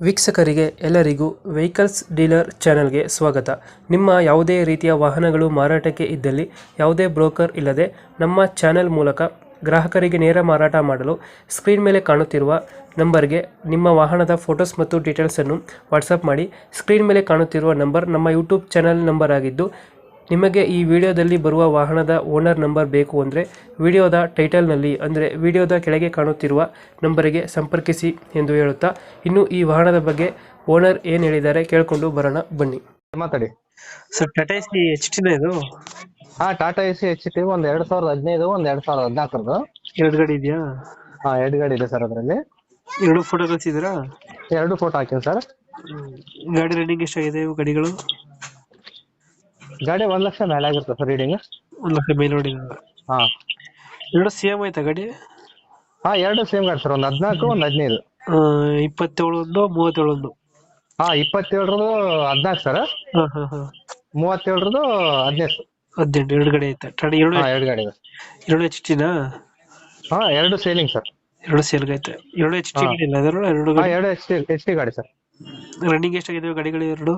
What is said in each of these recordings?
ವೀಕ್ಷಕರಿಗೆ ಎಲ್ಲರಿಗೂ vehicles dealer ಚಾನೆಲ್ಗೆ ಸ್ವಾಗತ. ನಿಮ್ಮ ಯಾವುದೇ ರೀತಿಯ ವಾಹನಗಳು ಮಾರಾಟಕ್ಕೆ ಇದ್ದಲ್ಲಿ ಯಾವುದೇ ಬ್ರೋಕರ್ ಇಲ್ಲದೆ ನಮ್ಮ ಚಾನೆಲ್ ಮೂಲಕ ಗ್ರಾಹಕರಿಗೆ ನೇರ ಮಾರಾಟ ಮಾಡಲು ಸ್ಕ್ರೀನ್ ಮೇಲೆ ಕಾಣುತ್ತಿರುವ ನಂಬರ್ಗೆ ನಿಮ್ಮ ವಾಹನದ ಫೋಟೋಸ್ ಮತ್ತು ಡೀಟೇಲ್ಸನ್ನು ವಾಟ್ಸಪ್ ಮಾಡಿ. ಸ್ಕ್ರೀನ್ ಮೇಲೆ ಕಾಣುತ್ತಿರುವ ನಂಬರ್ ನಮ್ಮ ಯೂಟ್ಯೂಬ್ ಚಾನೆಲ್ ನಂಬರ್ ಆಗಿದ್ದು, ನಿಮಗೆ ಈ ವಿಡಿಯೋದಲ್ಲಿ ಬರುವ ವಾಹನದ ಓನರ್ ನಂಬರ್ ಬೇಕು ಅಂದರೆ ವಿಡಿಯೋದ ಟೈಟಲ್ನಲ್ಲಿ ಅಂದರೆ ವಿಡಿಯೋದ ಕೆಳಗೆ ಕಾಣುತ್ತಿರುವ ನಂಬರಿಗೆ ಸಂಪರ್ಕಿಸಿ ಎಂದು ಹೇಳುತ್ತಾ, ಇನ್ನು ಈ ವಾಹನದ ಬಗ್ಗೆ ಓನರ್ ಏನು ಹೇಳಿದ್ದಾರೆ ಕೇಳಿಕೊಂಡು ಬರೋಣ ಬನ್ನಿ. ಮಾತಾಡಿ ಸರ್, ಟಾಟಾ ಎಸ್ ಎಚ್ ಟಿನ ಇದು? ಹಾ, ಟಾಟಾ ಎಸಿ ಎಚ್ ಟಿ ಒಂದ್ 2015 ಒಂದ್ 2014. ಎರಡು ಗಾಡಿ ಇದೆಯಾ? ಹಾ, 2 ಗಾಡಿ ಇದೆ ಸರ್. ಅದ್ರಲ್ಲಿ ಎರಡು ಫೋಟೋ ಕಳಿಸಿದ್ದೀರಾ? 2 ಫೋಟೋ ಹಾಕಿನಿ ಸರ್. ಗಾಡಿ ರನ್ನಿಂಗ್ ಎಷ್ಟಾಗಿದೆ ಇವು ಗಾಡಿಗಳು? ಗಾಡಿ 1 ಲಕ್ಷ ಮೇಲೆ ಆಗಿರುತ್ತೆ ಸರ್ ರೀಡಿಂಗ್. 1 ಲಕ್ಷ ಮೇಲೆ ನೋಡಿ. ಹಾ ಎರಡು ಸೇಮ್ ಆಯ್ತಾ ಗಾಡಿ? ಹಾ, 2 ಸೇಮ್ ಗಾಡಿ ಸರ್. ಒಂದ್ 14 ಒಂದ್ 15. 27 ಒಂದು 37 ಒಂದು. ಹಾ, 27 14 ಸರ್. ಹಾ ಹಾ ಹಾ 37 15. 18 ಎರಡು ಗಾಡಿ ಆಯ್ತಾ? ಟಾಟಾ ಎರಡು ಹಾ, 2 ಗಾಡಿ ಇದೆ. ಎರಡು ಎಚ್ ಟಿನಾ? ಹಾ, 2 ಸೇಲಿಂಗ್ ಸರ್. ಎರಡು ಸೇಲ್ ಐತೆ. ಎರಡು ಎಚ್ ಟಿ ಗಾಡಿ ಇಲ್ಲ ಅದರ ಎರಡು ಹಾ, ಗಾಡಿ. 2 ಎಚ್ ಟಿ ಗಾಡಿ ಸರ್. ರನ್ನಿಂಗ್ ಎಷ್ಟಾಗಿದೆ ಗಾಡಿಗಳು ಎರಡು?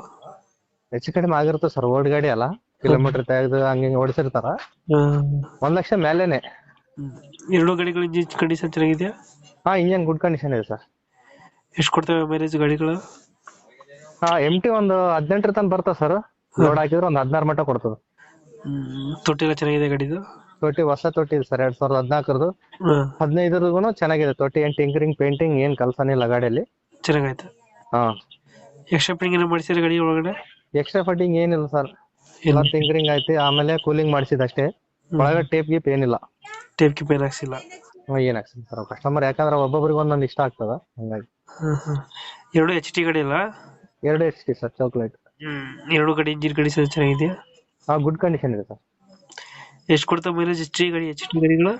ಹೆಚ್ಚು ಕಡಿಮೆ ಆಗಿರುತ್ತೆ ಸರ್. ಓಲ್ಡ್ ಗಾಡಿ ಅಲ್ಲ, ಕಿಲೋಮೀಟರ್ ತೆಗೆದು ಹಂಗೆ ಓಡಿಸಿರ್ತಾರ. 1 ಲಕ್ಷ ಮೇಲೇನೆ. ಎರಡು ಗಾಡಿಗಳು ಇಂಜಿನ್ ಕಂಡೀಷನ್ ಚೆನ್ನಾಗಿದೆಯಾ? ಹಾ, ಇಂಜನ್ ಗುಡ್ ಕಂಡೀಷನ್ ಇದೆ ಸರ್. ಎಷ್ಟು ಕೊಡ್ತವೆ ಮೈಲೇಜ್ ಗಾಡಿಗಳು? ಹಾ, MT ಒಂದು 18 ತನಕ ಬರ್ತದೆ ಸರ್. ಲೋಡ್ ಹಾಕಿದ್ರೆ ಒಂದು 16 ಮಟ್ಟ ಕೊಡ್ತದೆ. ತೊಟ್ಟಿ ಎಲ್ಲ ಚೆನ್ನಾಗಿದೆ ಗಾಡಿದು? ತೊಟ್ಟಿ ಹೊಸ ತೊಟ್ಟಿ ಇದೆ ಸರ್. 2014. 15 ಚೆನ್ನಾಗಿದೆ ತೊಟ್ಟಿ. ಏನ್ ಟಿಂಕರಿಂಗ್ ಪೇಂಟಿಂಗ್ ಏನ್ ಕೆಲಸನೇ ಇಲ್ಲ ಗಾಡಿಯಲ್ಲಿ. ಚೆನ್ನಾಗೈತೆ. ಹಾ, ಎಕ್ಸ್ಟ್ರಾ ಫಿಟ್ಟಿಂಗ್ ಏನೋ ಮಾಡಿಸಿದ್ರೆ ಗಾಡಿ ಒಳಗಡೆ? ಎಕ್ಸ್ಟ್ರಾ ಫಿಟ್ಟಿಂಗ್ ಏನಿಲ್ಲ ಸರ್. ಎಲ್ಲ ಟಿಂಕರಿಂಗ್ ಐತಿ, ಆಮೇಲೆ ಕೂಲಿಂಗ್ ಮಾಡಿಸಿದ ಅಷ್ಟೇ. ಒಳಗಡೆ ಟೇಪ್ ಗೀಪ್ ಏನಿಲ್ಲ. ಟೇಪ್ ಕಿಪ್ ಏನು ಹಾಕ್ಸಿಲ್ಲ? ಏನ್ ಹಾಕ್ಸಿಲ್ಲ ಸರ್ ಕಸ್ಟಮರ್. ಯಾಕಂದ್ರೆ ಒಬ್ಬೊಬ್ರಿಗೆ ಒಂದೊಂದು ಇಷ್ಟ ಆಗ್ತದ, ಹಂಗಾಗಿ. ಎರಡು ಎಚ್ ಟಿ ಗಾಡಿ ಅಲ್ಲ? 2 ಎಚ್ ಟಿ ಸರ್, ಚಾಕ್ಲೇಟ್. ಎರಡು ಗಾಡಿ ಇಂಜಿನ್ ಕಂಡೀಷನ್ ಚೆನ್ನಾಗಿದೆಯಾ? ಹಾ, ಗುಡ್ ಕಂಡೀಷನ್ ಇದೆ ಸರ್. ಎಷ್ಟು ಕೊಡ್ತಾವ ಮೈಲೇಜ್ ಎಚ್ ಟಿ ಗಾಡಿಗಳು?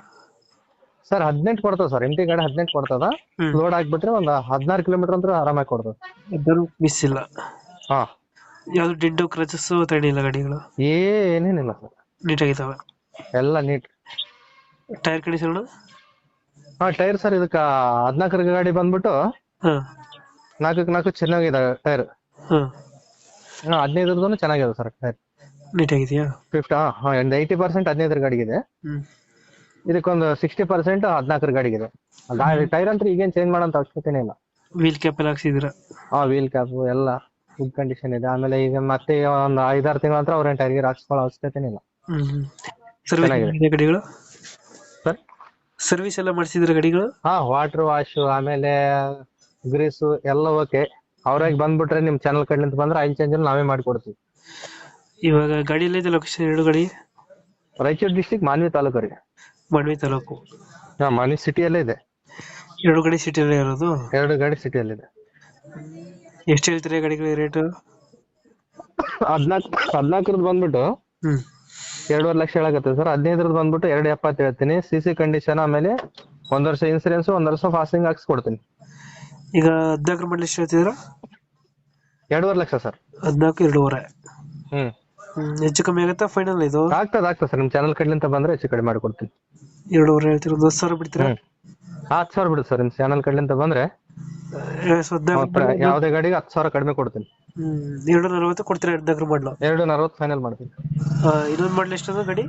ಸರ್ 18 ಕೊಡ್ತದ ಸರ್. MT ಗಾಡಿ 18 ಕೊಡ್ತದ. ಲೋಡ್ ಹಾಕ್ಬಿಟ್ರೆ ಒಂದು 16 ಕಿಲೋಮೀಟರ್ ಅಂತ ಆರಾಮಾಗಿ ಕೊಡ್ತದ. ಮಿಸ್ ಇಲ್ಲ. ಹಾ, ಯಾವ್ದು ಡಿಂಡು ಕ್ರಚಸ್ ತಗೊಂಡಿಲ್ಲ ಗಾಡಿಗಳು? ಏನೇನಿಲ್ಲ ಸರ್. ನೀಟಾಗಿದ್ದಾವೆ ಎಲ್ಲ ನೀಟ್. Tyre condition? ಹಾ, ಟೈರ್ ಸರ್ ಇದಕ್ಕ 14 ಗಾಡಿ ಬಂದ್ಬಿಟ್ಟು ಹಾ 4 ಚೆನ್ನಾಗಿದೆ ಟೈರ್. ಹಾ 15 ಚೆನ್ನಾಗಿದೆ ಸರ್ ಟೈರ್. ನೀಟಾಗಿದೆಯಾ? 50 ಒಂದು 80% 15 ಗಾಡಿಗಿದೆ. ಇದಕ್ಕೊಂದು 60% 14 ಗಾಡಿಗಿದೆ. ಟೈರ್ ಅಂತ ಈಗೇನ್ ಚೇಂಜ್ ಮಾಡೋಂತ ಅವಶ್ಯಕತೆನೇ ಇಲ್ಲ. ವೀಲ್ ಕ್ಯಾಪ್ ಎಲ್ಲ ಹಾಕ್ಸಿದ್ದೀರಾ? ಹಾ, ವೀಲ್ ಕ್ಯಾಪ್ ಎಲ್ಲ ಗುಡ್ ಕಂಡೀಷನ್ ಇದೆ. ಆಮೇಲೆ ಈಗ ಮತ್ತೆ ಒಂದು 5-6 ತಿಂಗಳ ನಂತರ ಅವ್ರೇನ್ ಟೈರ್ ಗೀರ್ ಹಾಕ್ಸ್ಕೊಳ್ಳೋ ಅವಶ್ಯಕತೆನೇ ಇಲ್ಲ. ಚೆನ್ನಾಗಿದೆ ಗಾಡಿಗಳು. ಸರ್, ಸರ್ವಿಸ್ ಎಲ್ಲ ಮಾಡಿಸಿದ್ರೆ ಗಾಡಿಗಳು? ಹಾ, ವಾಟರ್ ವಾಶ್ ಆಮೇಲೆ ಗ್ರೀಸು ಎಲ್ಲ ಓಕೆ. ಅವ್ರಾಗ ಬಂದ್ಬಿಟ್ರೆ ನಿಮ್ ಚಾನಲ್ ಕಡೆಯಿಂದ ಬಂದ್ರೆ ಆಯಿಲ್ ಚೇಂಜ್ ನಾವೇ ಮಾಡಿಕೊಡ್ತೀವಿ. ಇವಾಗ ಗಾಡಿ ಎಲ್ಲ ಇದೆ ಲೊಕೇಶನ್? ಎರಡು ಗಾಡಿ ರಾಯಚೂರು ಡಿಸ್ಟಿಕ್ ಮಾನ್ವಿ ತಾಲೂಕು ರೀ. ಮಾನ್ವಿ ತಾಲೂಕು? ಹಾ, ಮಾನ್ವಿ ಸಿಟಿಯಲ್ಲೇ ಇದೆ. ಎರಡು ಗಾಡಿ ಸಿಟಿಯಲ್ಲೇ ಇರೋದು? 2 ಗಾಡಿ ಸಿಟಿಯಲ್ಲಿದೆ. ಎಷ್ಟು ಹೇಳ್ತೀರಾ ಗಾಡಿಗಳ ರೇಟ್? 14 ಬಂದ್ಬಿಟ್ಟು 2.5 ಲಕ್ಷ ಹೇಳಕತ್ತೆ ಸರ್. 15 ಬಂದ್ಬಿಟ್ಟು 2.70 ಹೇಳ್ತೀನಿ. CC ಕಂಡೀಷನ್, ಆಮೇಲೆ 1 ವರ್ಷ ಇನ್ಸೂರೆನ್ಸ್, 1 ವರ್ಷ ಫಾಸ್ಟಿಂಗ್ ಹಾಕ್ಸಿ ಕೊಡ್ತೀನಿ. ಈಗ 14 ಮಾಡಲ್ ಎಷ್ಟು ಹೇಳ್ತಿದ್ದೀರಾ? 2.5 ಲಕ್ಷ ಸರ್. 14 2.5. ಹೆಚ್ಚು ಕಮ್ಮಿ ಆಗುತ್ತಾ ಫೈನಲ್ ಇದು? ಆಗ್ತದೆ ಸರ್. ನಿಮ್ ಚಾನಲ್ ಕಡೆಯಿಂದ ಬಂದ್ರೆ ಹೆಚ್ಚು ಕಡಿಮೆ ಮಾಡಿಕೊಡ್ತೀನಿ. 2.5 ಹೇಳ್ತೀರಾ? 10,000 ಬಿಡ್ತೀರಾ? 10,000 ಬಿಡುತ್ತೆ ಸರ್. ನಿಮ್ ಚಾನಲ್ ಕಡೆಯಿಂದ ಬಂದ್ರೆ ಯಾವ್ದೇ ಗಾಡಿಗೆ 10,000 ಕಡಿಮೆ ಕೊಡ್ತೀನಿ. 240 ಕೊಡ್ತೀರಾ? 14 ಮಾಡಲು 240 ಫೈನಲ್ ಮಾಡ್ತೀನಿ. ಇನ್ನೊಂದು ಮಾಡಲ್ ಎಷ್ಟು ಗಾಡಿ?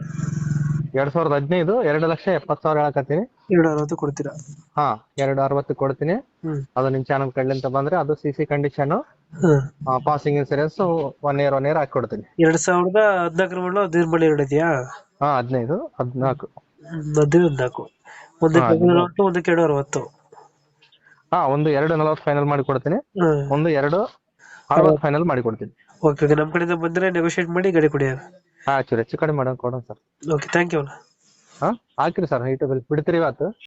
2015 2,70,000 ಹೇಳಕತ್ತೀನಿ. 260 ಕೊಡ್ತೀರಾ? ಹಾ, 260 ಕೊಡ್ತೀನಿ. ಅದು ನಿಮ್ ಚಾನಲ್ ಕಡೆಯಿಂದ ಬಂದ್ರೆ ಅದು CC condition, passing insurance 1 year ಹಾಕಿ ಕೊಡ್ತೀನಿ. 2014 ಮಾಡಲು 15 ಮಾಡಲ್ ಎರಡು ಇದೆಯಾ? ಹಾ, 15 14. 14 ಒಂದಕ್ಕೆ 240, ಒಂದಕ್ಕೆ 260. ಹಾ, ಒಂದು 240 ಫೈನಲ್ ಮಾಡಿ ಕೊಡ್ತೀನಿ. ಒಂದು 260 ಫೈನಲ್ ಮಾಡಿ ಕೊಡ್ತೀನಿ. ಓಕೆ, ನಮ್ಮ ಕಡೆಯಿಂದ ಬಂದ್ರೆ ನೆಗೋಶಿಯೇಟ್ ಮಾಡಿ ಗಾಡಿ ಕೊಡಿ. ಹಾ, ಹೆಚ್ಚು ಕಡಿಮೆ ಮಾಡೋಣ ಕೊಡೋಣ ಸರ್. Okay, thank you. ಹಾ, ಹಾಕಿರಿ ಸರ್. ಬಿಡ್ತೀರಿ ಇವತ್ತು?